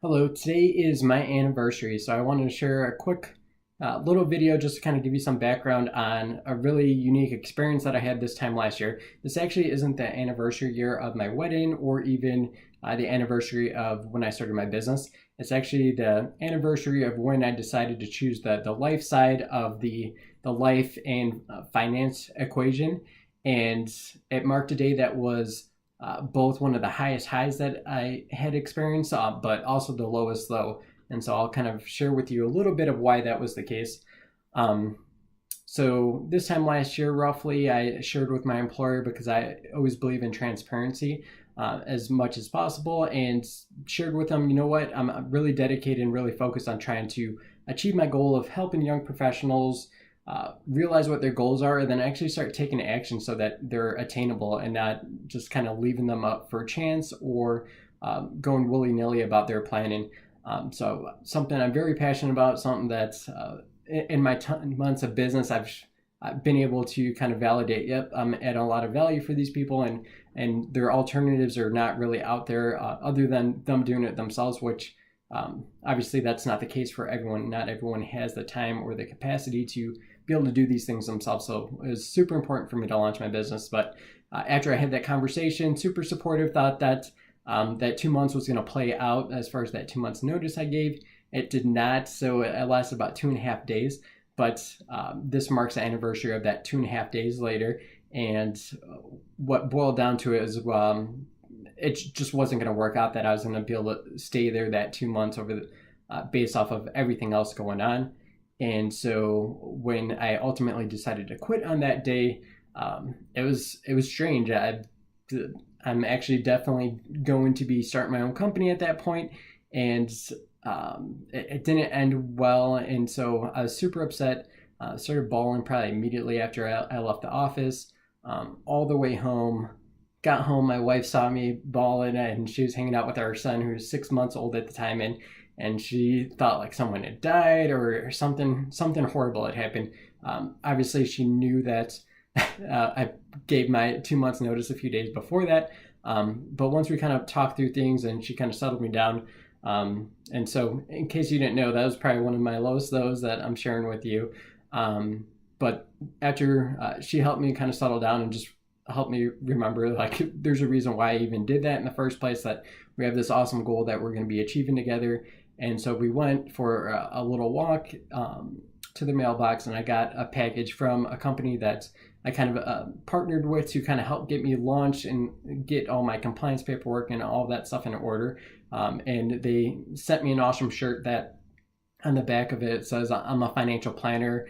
Hello, today is my anniversary, so I wanted to share a quick little video just to kind of give you some background on a really unique experience that I had this time last year. This actually isn't the anniversary year of my wedding or even the anniversary of when I started my business. It's actually the anniversary of when I decided to choose the life side of the life and finance equation. And it marked a day that was both one of the highest highs that I had experienced, but also the lowest low. And so I'll kind of share with you a little bit of why that was the case. Um, so this time last year, roughly, I shared with my employer because I always believe in transparency as much as possible, and shared with them, you know what, I'm really dedicated and really focused on trying to achieve my goal of helping young professionals realize what their goals are and then actually start taking action so that they're attainable and not just kind of leaving them up for chance or going willy-nilly about their planning. So something I'm very passionate about, something that's in my months of business, I've been able to kind of validate, yep, I'm adding a lot of value for these people, and their alternatives are not really out there other than them doing it themselves, which obviously that's not the case for everyone. Not everyone has the time or the capacity to be able to do these things themselves. So it was super important for me to launch my business. But after I had that conversation, super supportive, thought that that 2 months was going to play out as far as that 2 months notice I gave. It did not. So it lasted about 2.5 days. But this marks the anniversary of that 2.5 days later. And what boiled down to it is it just wasn't going to work out, that I was going to be able to stay there that 2 months over based off of everything else going on. And so when I ultimately decided to quit on that day, it was strange. I'm actually definitely going to be starting my own company at that point, and it didn't end well. And so I was super upset. Started bawling probably immediately after I left the office. All the way home. Got home, my wife saw me bawling, and she was hanging out with our son, who was 6 months old at the time, and she thought like someone had died or something horrible had happened. Obviously, she knew that I gave my 2 months notice a few days before that. But once we kind of talked through things and she kind of settled me down, and so in case you didn't know, that was probably one of my lowest lows that I'm sharing with you. But after she helped me kind of settle down and just help me remember, like, there's a reason why I even did that in the first place, that we have this awesome goal that we're going to be achieving together. And so we went for a little walk to the mailbox, and I got a package from a company that I kind of partnered with to kind of help get me launched and get all my compliance paperwork and all that stuff in order. And they sent me an awesome shirt that on the back of it says I'm a financial planner,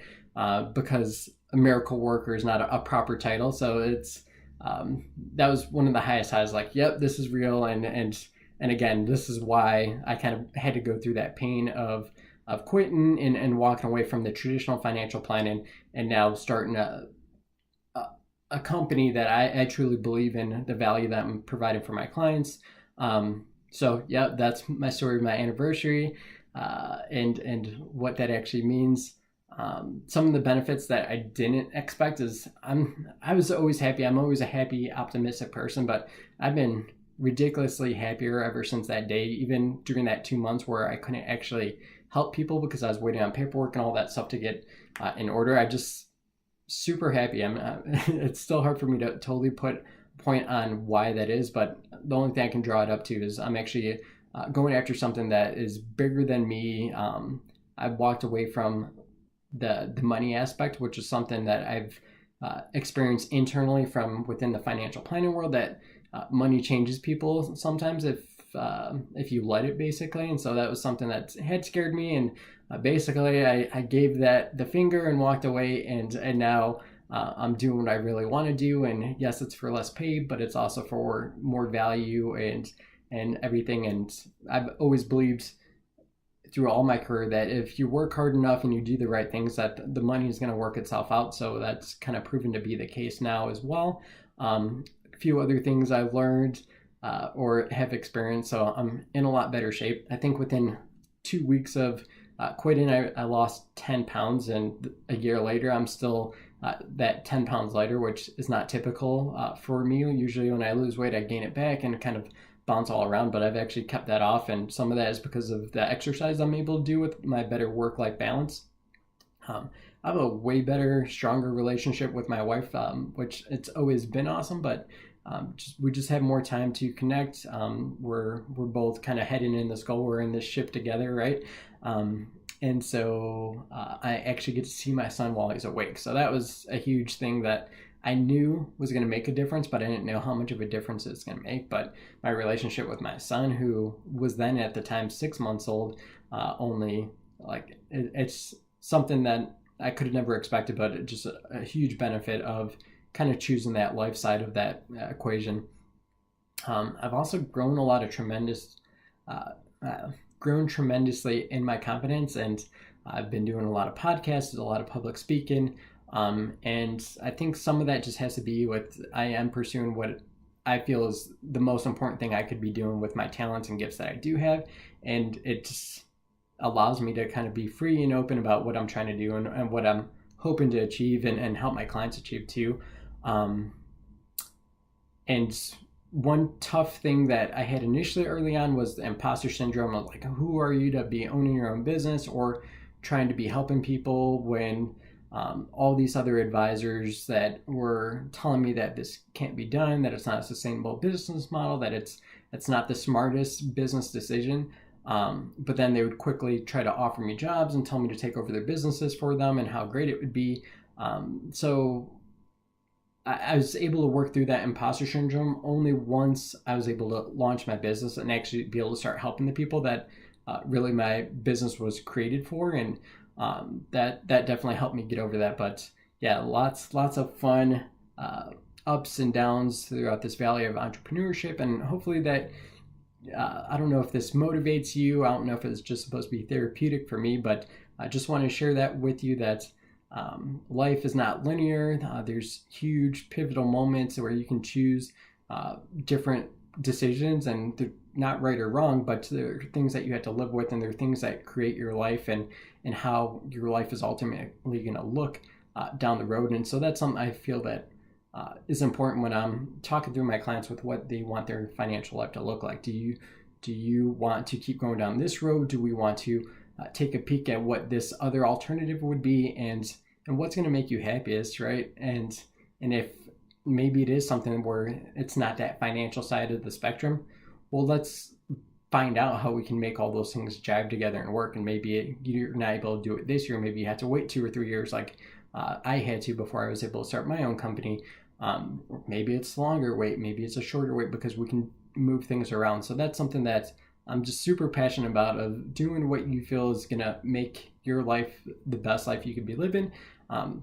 because a miracle worker is not a proper title. So it's that was one of the highest highs, like, yep, this is real. And again, this is why I kind of had to go through that pain of quitting and walking away from the traditional financial planning, and now starting a company that I truly believe in the value that I'm providing for my clients. So yeah, that's my story of my anniversary, and what that actually means. Some of the benefits that I didn't expect is I was always happy. I'm always a happy, optimistic person, but I've been ridiculously happier ever since that day, even during that 2 months where I couldn't actually help people because I was waiting on paperwork and all that stuff to get in order. I just super happy. It's still hard for me to totally put a point on why that is, but the only thing I can draw it up to is I'm actually going after something that is bigger than me. I've walked away from the money aspect, which is something that I've experienced internally from within the financial planning world, that money changes people sometimes if you let it, basically. And so that was something that had scared me, and basically I gave that the finger and walked away, and now I'm doing what I really want to do. And yes, it's for less pay, but it's also for more value and everything. And I've always believed through all my career that if you work hard enough and you do the right things, that the money is going to work itself out. So that's kind of proven to be the case now as well. A few other things I've learned or have experienced, so I'm in a lot better shape. I think within 2 weeks of quitting, I lost 10 pounds, and a year later I'm still that 10 pounds lighter, which is not typical for me. Usually when I lose weight, I gain it back and kind of bounce all around, but I've actually kept that off, and some of that is because of the exercise I'm able to do with my better work-life balance. I have a way better, stronger relationship with my wife, which it's always been awesome, but we just have more time to connect. We're both kind of heading in this goal. We're in this ship together, right? And so I actually get to see my son while he's awake. So that was a huge thing that I knew was going to make a difference, but I didn't know how much of a difference it's going to make. But my relationship with my son, who was then at the time 6 months old, only like it's something that I could have never expected, but just a huge benefit of kind of choosing that life side of that equation. I've also grown grown tremendously in my confidence, and I've been doing a lot of podcasts, a lot of public speaking, and I think some of that just has to be with I am pursuing what I feel is the most important thing I could be doing with my talents and gifts that I do have, and it just allows me to kind of be free and open about what I'm trying to do and what I'm hoping to achieve and help my clients achieve too. And one tough thing that I had initially early on was the imposter syndrome of like, who are you to be owning your own business or trying to be helping people when all these other advisors that were telling me that this can't be done, that it's not a sustainable business model, that it's not the smartest business decision. But then they would quickly try to offer me jobs and tell me to take over their businesses for them and how great it would be. So I was able to work through that imposter syndrome only once I was able to launch my business and actually be able to start helping the people that really my business was created for. And that definitely helped me get over that. But yeah, lots of fun ups and downs throughout this valley of entrepreneurship. And hopefully that, I don't know if this motivates you. I don't know if it's just supposed to be therapeutic for me, but I just want to share that with you that life is not linear. There's huge pivotal moments where you can choose different decisions, and they're not right or wrong, but there are things that you have to live with, and there are things that create your life and how your life is ultimately going to look down the road. And so that's something I feel that is important when I'm talking through my clients with what they want their financial life to look like. Do you want to keep going down this road? Do we want to take a peek at what this other alternative would be, and what's going to make you happiest, right? And if maybe it is something where it's not that financial side of the spectrum, well, let's find out how we can make all those things jive together and work. And maybe you're not able to do it this year. Maybe you have to wait 2 or 3 years like I had to before I was able to start my own company. Maybe it's longer wait, maybe it's a shorter wait, because we can move things around. So that's something that I'm just super passionate about, of doing what you feel is going to make your life the best life you could be living. And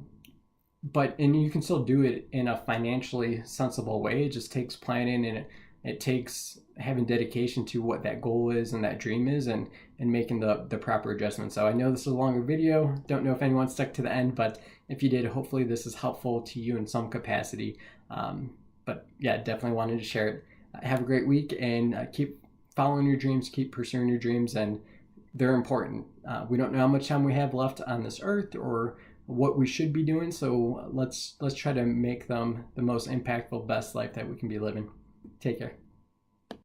you can still do it in a financially sensible way. It just takes planning, and it takes having dedication to what that goal is and that dream is, and making the proper adjustments. So I know this is a longer video. Don't know if anyone stuck to the end, but if you did, hopefully this is helpful to you in some capacity. But yeah, definitely wanted to share it. Have a great week, and keep following your dreams, keep pursuing your dreams, and they're important. We don't know how much time we have left on this earth or what we should be doing, so let's try to make them the most impactful, best life that we can be living. Take care.